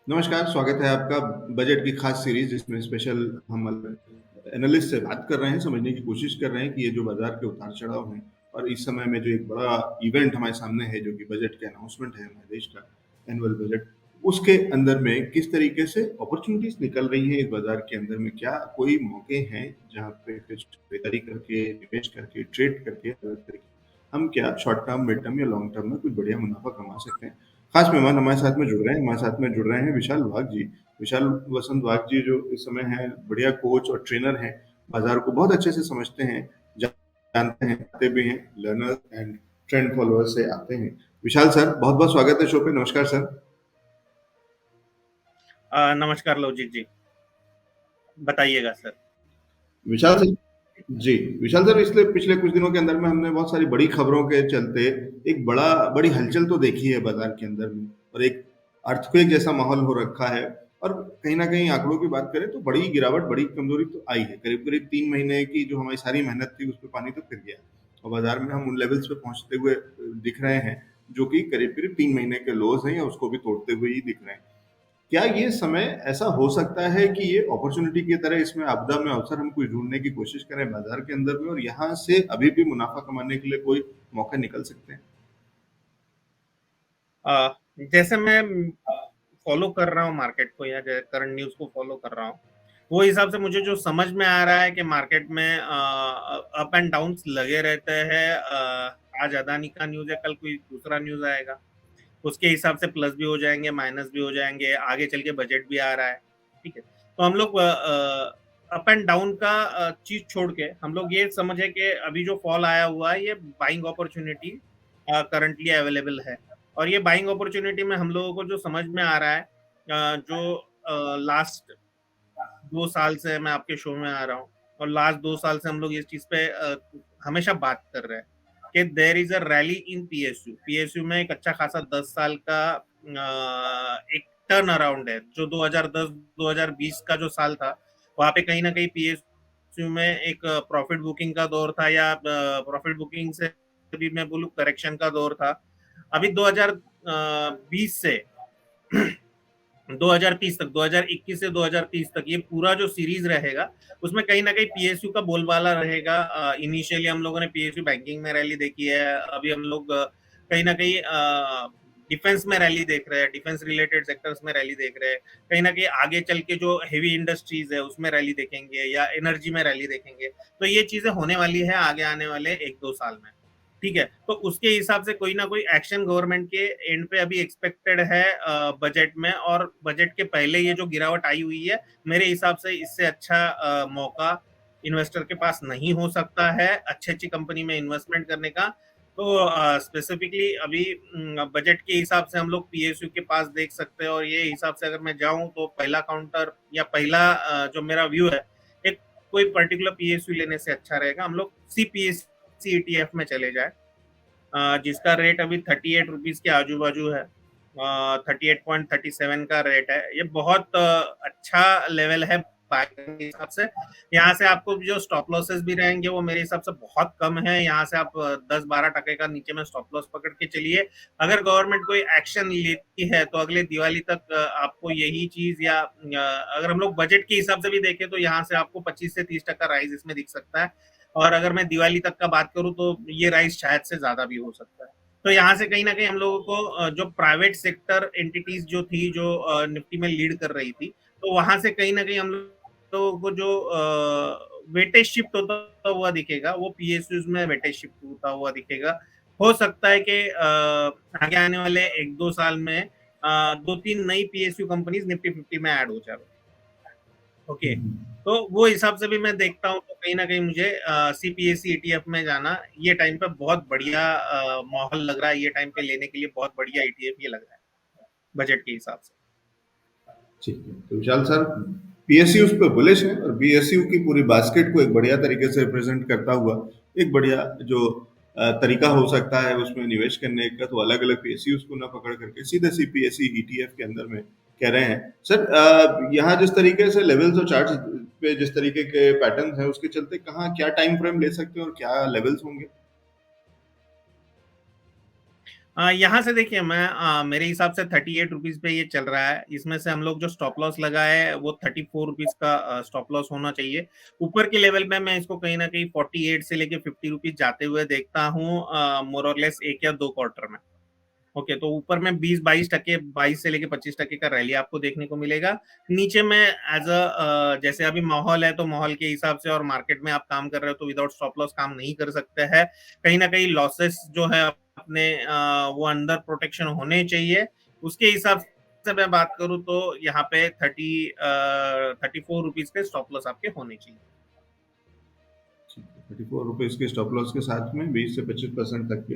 नमस्कार, स्वागत है आपका बजट की खास सीरीज़ जिसमें स्पेशल हम एनालिस्ट से बात कर रहे हैं, समझने की कोशिश कर रहे हैं कि ये जो बाज़ार के उतार-चढ़ाव हैं और इस समय में जो एक बड़ा इवेंट हमारे सामने है, जो कि बजट के अनाउंसमेंट है हमारे देश का, एनुअल बजट, उसके अंदर में किस तरीके से अपॉर्च्युनिटीज़ निकल रही हैं इस बाज़ार के अंदर में? क्या कोई मौके हैं जहाँ पे कुछ खरीदारी करके, निवेश करके, ट्रेड करके अलग तरीके हम क्या शॉर्ट टर्म, मिड टर्म या लॉन्ग टर्म में कुछ बढ़िया मुनाफ़ा कमा सकते हैं? खास मेहमान हमारे साथ में जुड़ रहे हैं, हमारे साथ में जुड़ रहे हैं विशाल वाघ जी। विशाल वसंत वाघ जी जो इस समय हैं बढ़िया कोच और ट्रेनर हैं, बाज़ार को बहुत अच्छे से समझते हैं, जानते हैं, आते भी हैं, लर्नर एंड ट्रेंड फॉलोअर से आते हैं। विशाल सर, बहुत-बहुत स्वागत है शो पे। नमस्कार सर। नमस्कार लवजीत जी, बताइएगा सर। विशाल सर जी, विशाल सर इसलिए पिछले कुछ दिनों के अंदर में हमने बहुत सारी बड़ी खबरों के चलते एक बड़ी हलचल तो देखी है बाज़ार के अंदर में और एक अर्थक्वेक जैसा माहौल हो रखा है और कहीं न कहीं आंकड़ों की बात करें तो बड़ी गिरावट, बड़ी कमज़ोरी तो आई है। करीब-करीब 3 महीने की जो हमारी सारी मेहनत थी, उस पे पानी तो फिर गया और बाज़ार में हम उन लेवल्स पे पहुँचते हुए दिख रहे हैं, जो कि करीब-करीब 3 महीने के लोज़ हैं या उसको भी तोड़ते हुए ही दिख रहे हैं। क्या ये समय ऐसा हो सकता है कि ये अपॉर्च्युनिटी की तरह इसमें आपदा में अवसर हम कुछ ढूँढने की कोशिश करें बाज़ार के अंदर में और यहाँ से अभी भी मुनाफ़ा कमाने के लिए कोई मौके निकल सकते हैं? जैसे मैं फॉलो कर रहा हूँ मार्केट को या करंट न्यूज़ को फॉलो कर रहा हूँ, वो हिसाब से मुझे जो समझ में आ रहा है कि मार्केट में अप एंड डाउन्स लगे रहते हैं। आज अदानी का न्यूज़ है, कल कोई दूसरा न्यूज़ आएगा, उसके हिसाब से प्लस भी हो जाएंगे, माइनस भी हो जाएंगे, आगे चल के बजट भी आ रहा है। ठीक है, तो हम लोग अप एंड डाउन का चीज छोड़ के हम लोग ये समझे कि अभी जो फॉल आया हुआ है ये बाइंग अपॉर्चुनिटी करंटली अवेलेबल है। और ये बाइंग अपॉर्चुनिटी में हम लोगों को जो समझ में आ रहा है, जो लास्ट 2 साल से मैं आपके शो में आ रहा हूँ और लास्ट 2 साल से हम लोग इस चीज पे हमेशा बात कर रहे हैं कि there is a rally in PSU. PSU में एक अच्छा खासा 10 साल का एक टर्न अराउंड है। जो 2010-2020 का जो साल था, वहां पे कहीं ना कहीं पीएसयू में एक प्रॉफिट बुकिंग का दौर था, या प्रॉफिट बुकिंग से भी मैं बोलूँ करेक्शन का दौर था। अभी 2020 से 2030 तक, 2021 से 2030 तक ये पूरा जो सीरीज रहेगा, उसमें कहीं ना कहीं पीएसयू का बोलबाला रहेगा। इनिशियली हम लोगों ने पीएसयू बैंकिंग में रैली देखी है, अभी हम लोग कहीं ना कहीं डिफेंस में रैली देख रहे हैं, डिफेंस रिलेटेड सेक्टर्स में रैली देख रहे हैं। कहीं ना कहीं आगे चल के जो हेवी इंडस्ट्रीज है उसमें रैली देखेंगे, या एनर्जी में रैली देखेंगे। तो ये चीजें होने वाली है आगे आने वाले 1-2 साल में। ठीक है, तो उसके हिसाब से कोई ना कोई एक्शन गवर्नमेंट के एंड पे अभी एक्सपेक्टेड है बजट में। और बजट के पहले ये जो गिरावट आई हुई है, मेरे हिसाब से इससे अच्छा मौका इन्वेस्टर के पास नहीं हो सकता है अच्छी अच्छी कंपनी में इन्वेस्टमेंट करने का। तो स्पेसिफिकली अभी बजट के हिसाब से हम लोग पीएसयू के पास देख सकते हैं। और ये हिसाब से अगर मैं जाऊं तो पहला काउंटर या पहला जो मेरा व्यू है, एक कोई पर्टिकुलर पीएसयू लेने से अच्छा रहेगा हम लोग सीपीएससी ईटीएफ में चले जाए, जिसका रेट अभी 38 रुपीज के आजू बाजू है। 38.37 का रेट है। ये बहुत अच्छा लेवल है के हिसाब से। यहाँ से आपको जो स्टॉप लॉसेस भी रहेंगे वो मेरे हिसाब से बहुत कम है। यहाँ से आप 10-12 टके का नीचे में स्टॉप लॉस पकड़ के चलिए। अगर गवर्नमेंट कोई एक्शन लेती है तो अगले दिवाली तक आपको यही चीज, या अगर हम लोग बजट के हिसाब से भी देखें तो यहाँ से आपको 25 से 30 टका राइज इसमें दिख सकता है। और अगर मैं दिवाली तक का बात करूं तो ये राइज शायद से ज्यादा भी हो सकता है। तो यहाँ से कहीं ना कहीं हम लोगों को जो प्राइवेट सेक्टर एंटिटीज जो थी, जो निफ्टी में लीड कर रही थी, तो वहां से कहीं ना कहीं हम लोगों को जो वेटेज शिफ्ट होता हुआ दिखेगा, वो पीएसयूज में वेटेज शिफ्ट होता हुआ दिखेगा। हो सकता है कि आगे आने वाले 1-2 साल में 2-3 नई पीएसयू कंपनीज निफ्टी 50 में ऐड हो जाए। ओके, तो वो हिसाब से भी मैं देखता हूँ तो कहीं ना कहीं मुझे सीपीएससी ईटीएफ में जाना ये टाइम पे बहुत बढ़िया माहौल लग रहा है। ये टाइम पे लेने के लिए बहुत बढ़िया ईटीएफ ये लग रहा है बजट के हिसाब से। ठीक है, तो विशाल सर पीएसयू उस पे बुलिश है और बीएसयू की पूरी बास्केट को एक बढ़िया तरीके से रिप्रेजेंट करता हुआ एक बढ़िया जो तरीका हो सकता है उसमें निवेश करने का, तो अलग-अलग पीएसयूज को ना पकड़ करके सीधे सीपीएसई ईटीएफ के अंदर में कह रहे हैं। सर यहाँ जिस तरीके से लेवल्स और चार्ट्स पे जिस तरीके के पैटर्न्स हैं उसके चलते कहाँ क्या टाइम फ्रेम ले सकते हैं और क्या लेवल्स होंगे? यहाँ से देखिए मैं मेरे हिसाब से 38 रुपीज पे ये चल रहा है। इसमें से हम लोग जो स्टॉप लॉस लगाए है वो 34 रुपीज का स्टॉप लॉस होना चाहिए। ऊपर के लेवल पे मैं इसको कहीं ना कहीं 48 से लेके 50 रुपीज जाते हुए देखता हूँ, मोर और लेस 1 या 2 क्वार्टर में। ओके, तो ऊपर में 20-22 टके, 22 से लेके 25 टके का रैली आपको देखने को मिलेगा। नीचे में एज अ जैसे अभी माहौल है तो माहौल के हिसाब से, और मार्केट में आप काम कर रहे हो तो विदाउट स्टॉप लॉस काम नहीं कर सकते हैं। कहीं ना कहीं लॉसेस जो है अपने वो अंडर प्रोटेक्शन होने चाहिए। उसके हिसाब से मैं बात करूं तो यहाँ पे 34 रुपीज के स्टॉप लॉस आपके होने चाहिए। 34 रुपीज के स्टॉप लॉस के साथ में 20 से 25% तक के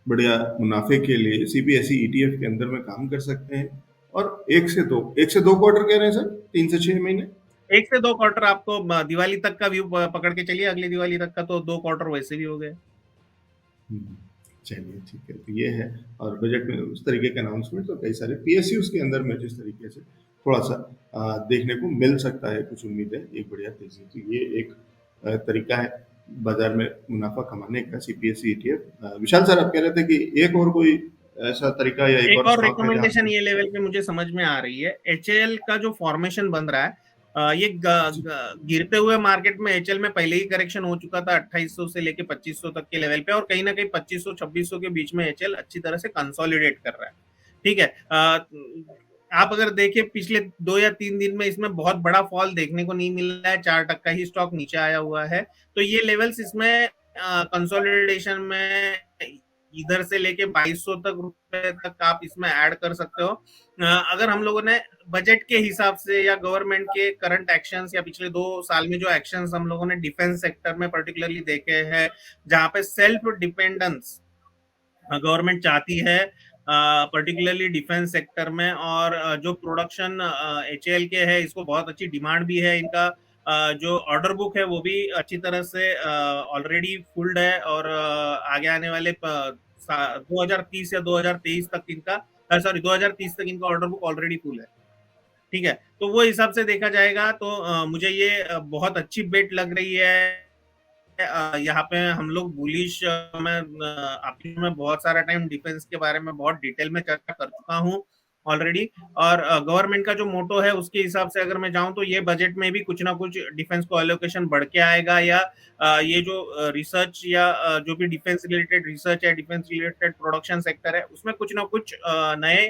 बढ़िया मुनाफे के लिए सीपीएसई ईटीएफ के अंदर में काम कर सकते हैं। और 1 से 2 क्वार्टर कह रहे हैं सर, 3 से 6 महीने। 1 से 2 क्वार्टर आपको दिवाली तक का व्यू पकड़ के चलिए, अगली दिवाली तक का, तो 2 क्वार्टर वैसे भी हो गए। हम्म, चलिए ठीक है, तो ये है। और बजट में उस तरीके के अनाउंसमेंट तो कई सारे पीएसयूज के अंदर में जिस तरीके से थोड़ा सा देखने को मिल सकता है, कुछ उम्मीद है एक बढ़िया तेजी। तो ये एक तरीका है बाजार में मुनाफा कमाने का, सीपीएसई ईटीएफ। विशाल सर, आप कह रहे थे कि एक और कोई ऐसा तरीका या एक एक और और स्टॉक है जहाँ रिकमेंडेशन पे। ये लेवल पे मुझे समझ में आ रही है, एचएएल का जो फॉर्मेशन बन रहा है, ये जी। गिरते हुए मार्केट में एचएएल में पहले ही करेक्शन हो चुका था 2800 से लेके 2500 तक के लेवल पे, और कहीं ना कहीं 2500-2600 के बीच में एचएएल अच्छी तरह से कंसोलिडेट कर रहा है। ठीक है। आप अगर देखिए पिछले 2 या 3 दिन में इसमें बहुत बड़ा फॉल देखने को नहीं मिल रहा है, 4 टक्का ही स्टॉक नीचे आया हुआ है। तो ये लेवल्स इसमें कंसोलिडेशन में इधर से लेके 2200 तक रुपए तक आप इसमें ऐड कर सकते हो। अगर हम लोगों ने बजट के हिसाब से या गवर्नमेंट के करंट एक्शंस या पिछले 2 साल में जो एक्शंस हम लोगों ने डिफेंस सेक्टर में पर्टिकुलरली देखे हैं, जहां पे सेल्फ डिपेंडेंस गवर्नमेंट चाहती है पर्टिकुलरली डिफेंस सेक्टर में, और जो प्रोडक्शन एचएएल के है इसको बहुत अच्छी डिमांड भी है। इनका जो ऑर्डर बुक है वो भी अच्छी तरह से ऑलरेडी फुल्ड है, और आगे आने वाले 2030 या 2023 तक इनका, सॉरी 2030 तक इनका ऑर्डर बुक ऑलरेडी फुल है। ठीक है, तो वो हिसाब से देखा जाएगा तो मुझे ये बहुत अच्छी बेट लग रही है। यहाँ पे हम लोग बुलिश, मैं बहुत सारा टाइम डिफेंस के बारे में बहुत डिटेल में चर्चा कर चुका हूँ ऑलरेडी। और गवर्नमेंट का जो मोटो है उसके हिसाब से अगर मैं जाऊं तो ये बजट में भी कुछ ना कुछ डिफेंस को एलोकेशन बढ़ के आएगा, या ये जो रिसर्च या जो भी डिफेंस रिलेटेड रिसर्च या डिफेंस रिलेटेड प्रोडक्शन सेक्टर है उसमें कुछ ना कुछ नए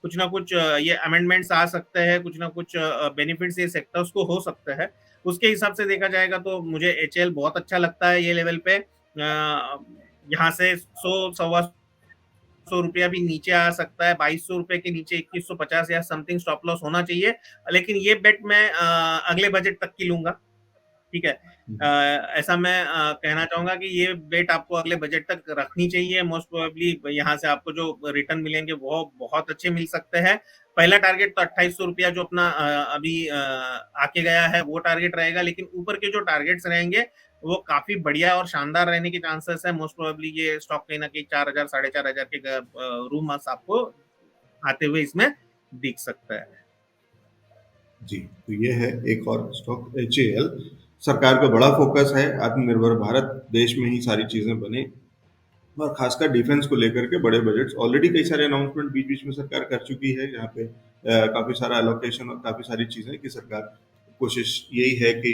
कुछ ना कुछ ये अमेंडमेंट्स आ सकते हैं, कुछ ना कुछ बेनिफिट्स ये सेक्टर्स को हो सकते हैं। उसके हिसाब से देखा जाएगा तो मुझे एचएल बहुत अच्छा लगता है ये लेवल पे। यहाँ से 100-125 रुपया भी नीचे आ सकता है, 2200 रुपए के नीचे 2150 या समथिंग स्टॉप लॉस होना चाहिए। लेकिन ये बेट मैं अगले बजट तक की लूंगा। ठीक है। ऐसा मैं कहना चाहूंगा कि ये बेट आपको अगले बजट तक रखनी चाहिए। मोस्ट प्रोबेबली यहाँ से आपको जो रिटर्न मिलेंगे वो बहुत अच्छे मिल सकते हैं। पहला टारगेट तो 2800 रुपया जो अपना अभी आके गया है वो टारगेट रहेगा, लेकिन ऊपर के जो टारगेट्स रहेंगे वो काफी बढ़िया और शानदार रहने के चांसेस है। मोस्ट प्रोबेबली ये स्टॉक कहीं ना कहीं 4000 4500 के रूम आपको आते हुए इसमें दिख सकता है। जी, तो ये है एक और स्टॉक एचएएल। सरकार का बड़ा फोकस है आत्मनिर्भर भारत, देश में ही सारी चीजें बने, और खासकर डिफेंस को लेकर के बड़े बजट्स ऑलरेडी कई सारे अनाउंसमेंट बीच बीच में सरकार कर चुकी है, जहाँ पे काफी सारा एलोकेशन और काफी सारी चीजें कि सरकार कोशिश यही है कि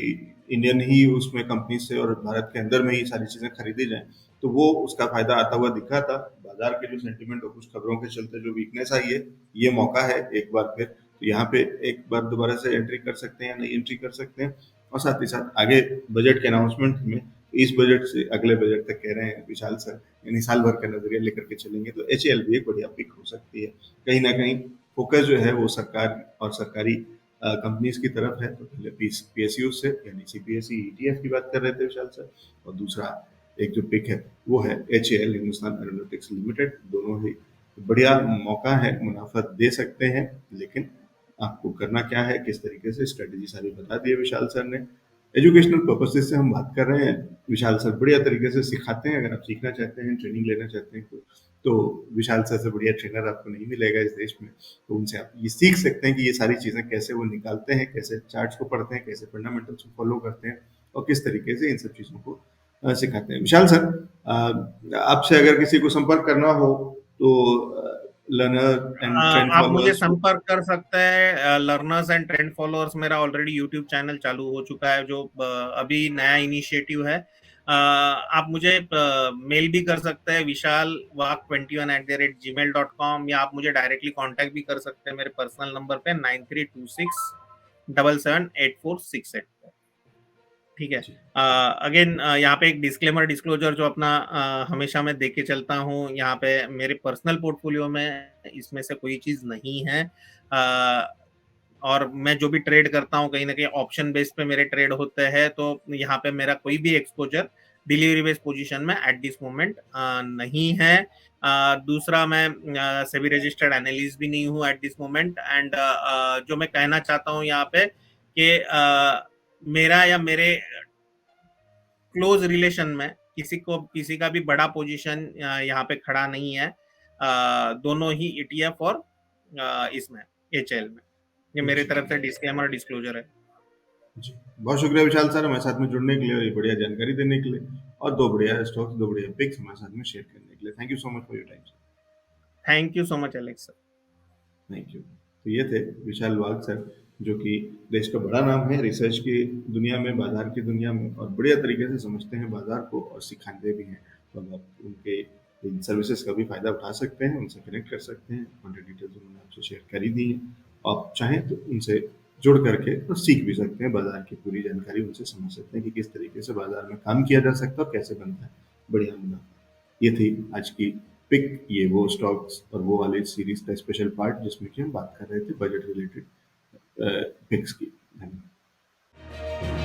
इंडियन ही उसमें कंपनी से और भारत के अंदर में ही सारी चीजें खरीदी जाएं। तो वो उसका फायदा आता हुआ दिखा था। बाजार के जो सेंटीमेंट और कुछ खबरों के चलते जो वीकनेस आई है, ये मौका है एक बार फिर, तो यहाँ पे एक बार दोबारा से एंट्री कर सकते हैं या नई एंट्री कर सकते हैं। और साथ ही साथ आगे बजट के अनाउंसमेंट में इस बजट से अगले बजट तक कह रहे हैं विशाल सर, यानी साल भर का नजरिया लेकर के चलेंगे तो एचएएल भी एक बढ़िया पिक हो सकती है। कहीं ना कहीं फोकस जो है वो सरकार और सरकारी कंपनीज की तरफ है। तो पहले पीएसयू से यानी सीपीएसई ईटीएफ की बात कर रहे थे विशाल सर, और दूसरा एक जो पिक है वो है एचएएल, हिंदुस्तान एरोनॉटिक्स लिमिटेड। दोनों ही बढ़िया मौका है, मुनाफा दे सकते हैं, लेकिन आपको करना क्या है, किस तरीके से, स्ट्रेटेजी सारी बता दी है विशाल सर ने। एजुकेशनल पर्पसेस से हम बात कर रहे हैं, विशाल सर बढ़िया तरीके से सिखाते हैं। अगर आप सीखना चाहते हैं, ट्रेनिंग लेना चाहते हैं तो विशाल सर से बढ़िया ट्रेनर आपको नहीं मिलेगा इस देश में। तो उनसे आप ये सीख सकते हैं कि ये सारी चीज़ें कैसे वो निकालते हैं, कैसे चार्ट्स को पढ़ते हैं, कैसे फंडामेंटल्स को फॉलो करते हैं, और किस तरीके से इन सब चीज़ों को सिखाते हैं। विशाल सर, आपसे अगर किसी को संपर्क करना हो तो लर्नर एंड ट्रेंड आप मुझे फॉलोअर्स को। संपर्क कर सकते हैं लर्नर्स एंड ट्रेंड फॉलोअर्स। मेरा ऑलरेडी यूट्यूब चैनल चालू हो चुका है जो अभी नया इनिशिएटिव है। आप मुझे मेल भी कर सकते हैं vishalwak21@gmail.com, या आप मुझे डायरेक्टली कांटेक्ट भी कर सकते हैं मेरे पर्सनल नंबर पे 9326778468। ठीक है। जी, अगेन यहाँ पे एक डिस्क्लेमर डिस्क्लोजर जो अपना हमेशा मैं देके चलता हूँ यहाँ पे, मेरे पर्सनल पोर्टफोलियो में इसमें से कोई चीज नहीं है। और मैं जो भी ट्रेड करता हूँ कहीं ना कहीं ऑप्शन बेस पे मेरे ट्रेड होते हैं, तो यहाँ पे मेरा कोई भी एक्सपोजर डिलीवरी बेस्ड पोजीशन में एट दिस मोमेंट नहीं है। दूसरा, मैं सेबी रजिस्टर्ड एनालिस्ट भी नहीं हूँ एट दिस मोमेंट। एंड जो मैं कहना चाहता हूँ यहाँ पे कि मेरा या मेरे क्लोज रिलेशन में किसी का भी बड़ा पोजीशन यहाँ पे खड़ा नहीं है। दोनों ही ईटीएफ और इसमें एचएल में। ये मेरी जी, तरफ से डिस्क्लेमर डिस्क्लोजर है। जी। बहुत शुक्रिया विशाल सर हमारे साथ में जुड़ने के लिए और ये बढ़िया जानकारी देने के लिए, और 2 बढ़िया स्टॉक्स, 2 बढ़िया पिक्स हमारे साथ में शेयर करने के लिए। Thank you so much for your time sir. Thank you so much Alex sir. Thank you. तो ये थे विशाल वाग सर, जो कि देश का बड़ा नाम है रिसर्च की दुनिया में, बाजार की दुनिया में, और बढ़िया तरीके से समझते हैं बाजार को और सिखाते भी हैं। तो आप उनके इन सर्विसेज का भी फायदा उठा सकते हैं, उनसे कनेक्ट कर सकते हैं। कॉन्टेक्ट डिटेल्स उन्होंने आपसे शेयर कर ही दी है। आप चाहें तो उनसे जुड़ करके और सीख भी सकते हैं, बाजार की पूरी जानकारी उनसे समझ सकते हैं कि किस तरीके से बाजार में काम किया जा सकता है और कैसे बनता है बढ़िया मुनाफा। ये थी आज की पिक, ये वो स्टॉक्स और वो वाले सीरीज का स्पेशल पार्ट जिसमें कि हम बात कर रहे थे बजट रिलेटेड पिक्स की। धन्यवाद।